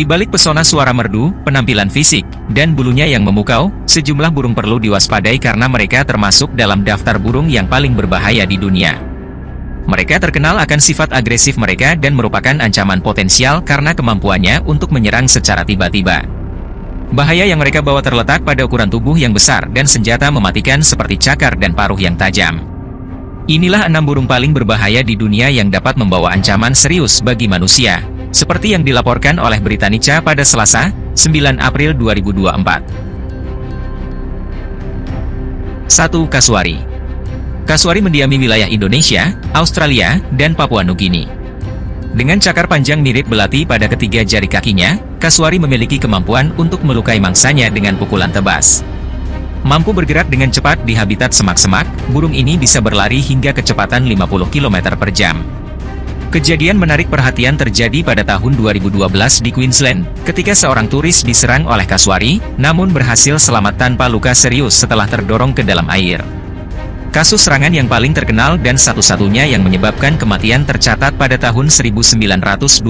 Di balik pesona suara merdu, penampilan fisik, dan bulunya yang memukau, sejumlah burung perlu diwaspadai karena mereka termasuk dalam daftar burung yang paling berbahaya di dunia. Mereka terkenal akan sifat agresif mereka dan merupakan ancaman potensial karena kemampuannya untuk menyerang secara tiba-tiba. Bahaya yang mereka bawa terletak pada ukuran tubuh yang besar dan senjata mematikan seperti cakar dan paruh yang tajam. Inilah 6 burung paling berbahaya di dunia yang dapat membawa ancaman serius bagi manusia, seperti yang dilaporkan oleh Britannica pada Selasa, 9 April 2024. 1. Kasuari. Kasuari mendiami wilayah Indonesia, Australia, dan Papua Nugini. Dengan cakar panjang mirip belati pada ketiga jari kakinya, kasuari memiliki kemampuan untuk melukai mangsanya dengan pukulan tebas. Mampu bergerak dengan cepat di habitat semak-semak, burung ini bisa berlari hingga kecepatan 50 km per jam. Kejadian menarik perhatian terjadi pada tahun 2012 di Queensland, ketika seorang turis diserang oleh kasuari, namun berhasil selamat tanpa luka serius setelah terdorong ke dalam air. Kasus serangan yang paling terkenal dan satu-satunya yang menyebabkan kematian tercatat pada tahun 1926.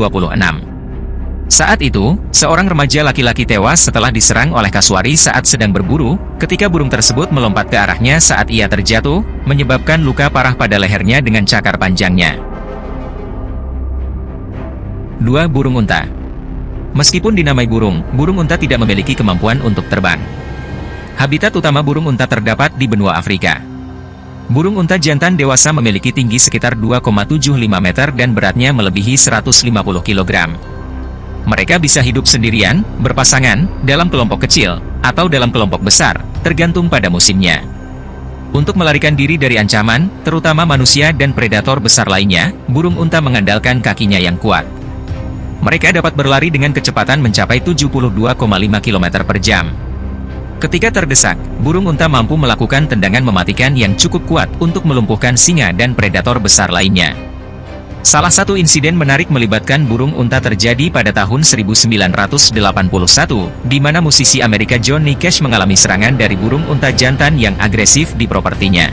Saat itu, seorang remaja laki-laki tewas setelah diserang oleh kasuari saat sedang berburu, ketika burung tersebut melompat ke arahnya saat ia terjatuh, menyebabkan luka parah pada lehernya dengan cakar panjangnya. 2. Burung unta. Meskipun dinamai burung, burung unta tidak memiliki kemampuan untuk terbang. Habitat utama burung unta terdapat di benua Afrika. Burung unta jantan dewasa memiliki tinggi sekitar 2,75 meter dan beratnya melebihi 150 kg. Mereka bisa hidup sendirian, berpasangan, dalam kelompok kecil, atau dalam kelompok besar, tergantung pada musimnya. Untuk melarikan diri dari ancaman, terutama manusia dan predator besar lainnya, burung unta mengandalkan kakinya yang kuat. Mereka dapat berlari dengan kecepatan mencapai 72,5 km per jam. Ketika terdesak, burung unta mampu melakukan tendangan mematikan yang cukup kuat untuk melumpuhkan singa dan predator besar lainnya. Salah satu insiden menarik melibatkan burung unta terjadi pada tahun 1981, di mana musisi Amerika Johnny Cash mengalami serangan dari burung unta jantan yang agresif di propertinya.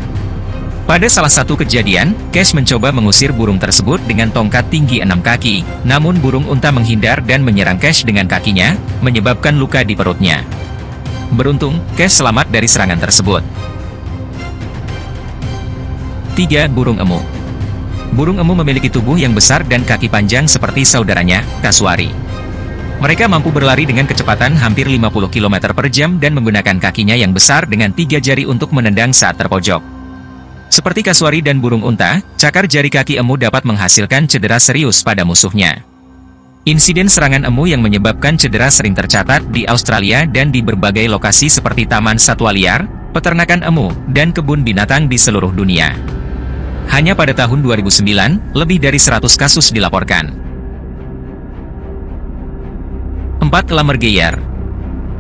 Pada salah satu kejadian, Cash mencoba mengusir burung tersebut dengan tongkat tinggi 6 kaki, namun burung unta menghindar dan menyerang Cash dengan kakinya, menyebabkan luka di perutnya. Beruntung, Cash selamat dari serangan tersebut. 3. Burung emu. Burung emu memiliki tubuh yang besar dan kaki panjang seperti saudaranya, kasuari. Mereka mampu berlari dengan kecepatan hampir 50 km per jam dan menggunakan kakinya yang besar dengan 3 jari untuk menendang saat terpojok. Seperti kasuari dan burung unta, cakar jari kaki emu dapat menghasilkan cedera serius pada musuhnya. Insiden serangan emu yang menyebabkan cedera sering tercatat di Australia dan di berbagai lokasi seperti taman satwa liar, peternakan emu, dan kebun binatang di seluruh dunia. Hanya pada tahun 2009, lebih dari 100 kasus dilaporkan. 4. Lammergeier.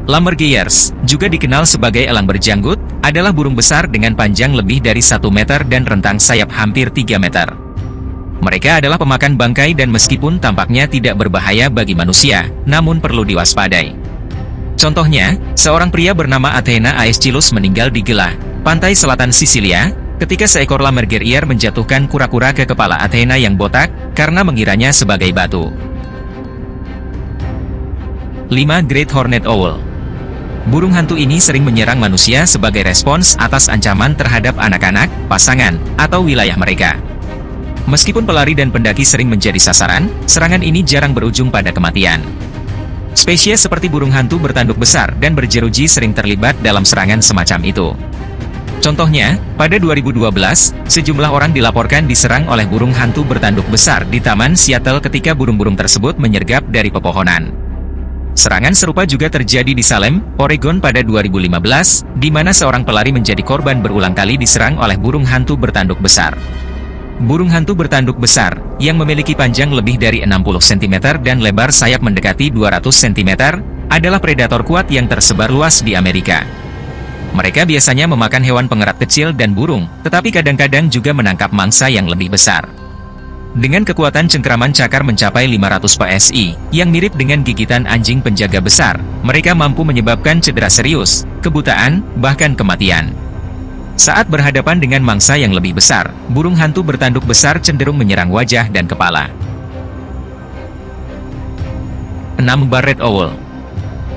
Lammergeiers, juga dikenal sebagai elang berjanggut, adalah burung besar dengan panjang lebih dari 1 meter dan rentang sayap hampir 3 meter. Mereka adalah pemakan bangkai dan meskipun tampaknya tidak berbahaya bagi manusia, namun perlu diwaspadai. Contohnya, seorang pria bernama Athena Aeschylus meninggal di Gela, pantai selatan Sisilia, ketika seekor lammergeier menjatuhkan kura-kura ke kepala Athena yang botak, karena mengiranya sebagai batu. 5. Great Horned Owl. Burung hantu ini sering menyerang manusia sebagai respons atas ancaman terhadap anak-anak, pasangan, atau wilayah mereka. Meskipun pelari dan pendaki sering menjadi sasaran, serangan ini jarang berujung pada kematian. Spesies seperti burung hantu bertanduk besar dan berjeruji sering terlibat dalam serangan semacam itu. Contohnya, pada 2012, sejumlah orang dilaporkan diserang oleh burung hantu bertanduk besar di Taman Seattle ketika burung-burung tersebut menyergap dari pepohonan. Serangan serupa juga terjadi di Salem, Oregon pada 2015, di mana seorang pelari menjadi korban berulang kali diserang oleh burung hantu bertanduk besar. Burung hantu bertanduk besar, yang memiliki panjang lebih dari 60 cm dan lebar sayap mendekati 200 cm, adalah predator kuat yang tersebar luas di Amerika. Mereka biasanya memakan hewan pengerat kecil dan burung, tetapi kadang-kadang juga menangkap mangsa yang lebih besar. Dengan kekuatan cengkraman cakar mencapai 500 PSI, yang mirip dengan gigitan anjing penjaga besar, mereka mampu menyebabkan cedera serius, kebutaan, bahkan kematian. Saat berhadapan dengan mangsa yang lebih besar, burung hantu bertanduk besar cenderung menyerang wajah dan kepala. 6. Barred Owl.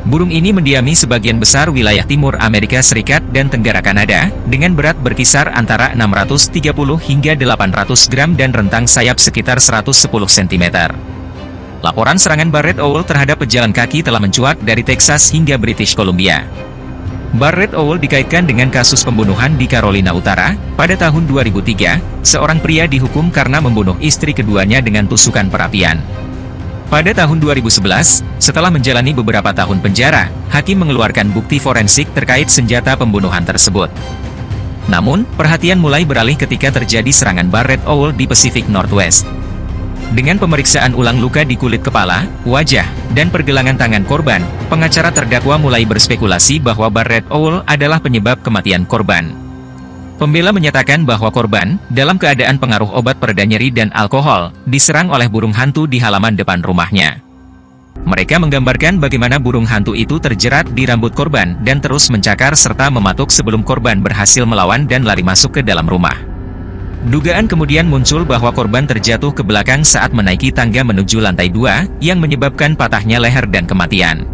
Burung ini mendiami sebagian besar wilayah timur Amerika Serikat dan Tenggara Kanada, dengan berat berkisar antara 630 hingga 800 gram dan rentang sayap sekitar 110 cm. Laporan serangan Barred Owl terhadap pejalan kaki telah mencuat dari Texas hingga British Columbia. Barred Owl dikaitkan dengan kasus pembunuhan di Carolina Utara. Pada tahun 2003, seorang pria dihukum karena membunuh istri keduanya dengan tusukan perapian. Pada tahun 2011, setelah menjalani beberapa tahun penjara, hakim mengeluarkan bukti forensik terkait senjata pembunuhan tersebut. Namun, perhatian mulai beralih ketika terjadi serangan Barred Owl di Pacific Northwest. Dengan pemeriksaan ulang luka di kulit kepala, wajah, dan pergelangan tangan korban, pengacara terdakwa mulai berspekulasi bahwa Barred Owl adalah penyebab kematian korban. Pembela menyatakan bahwa korban, dalam keadaan pengaruh obat pereda nyeri dan alkohol, diserang oleh burung hantu di halaman depan rumahnya. Mereka menggambarkan bagaimana burung hantu itu terjerat di rambut korban dan terus mencakar serta mematuk sebelum korban berhasil melawan dan lari masuk ke dalam rumah. Dugaan kemudian muncul bahwa korban terjatuh ke belakang saat menaiki tangga menuju lantai 2, yang menyebabkan patahnya leher dan kematian.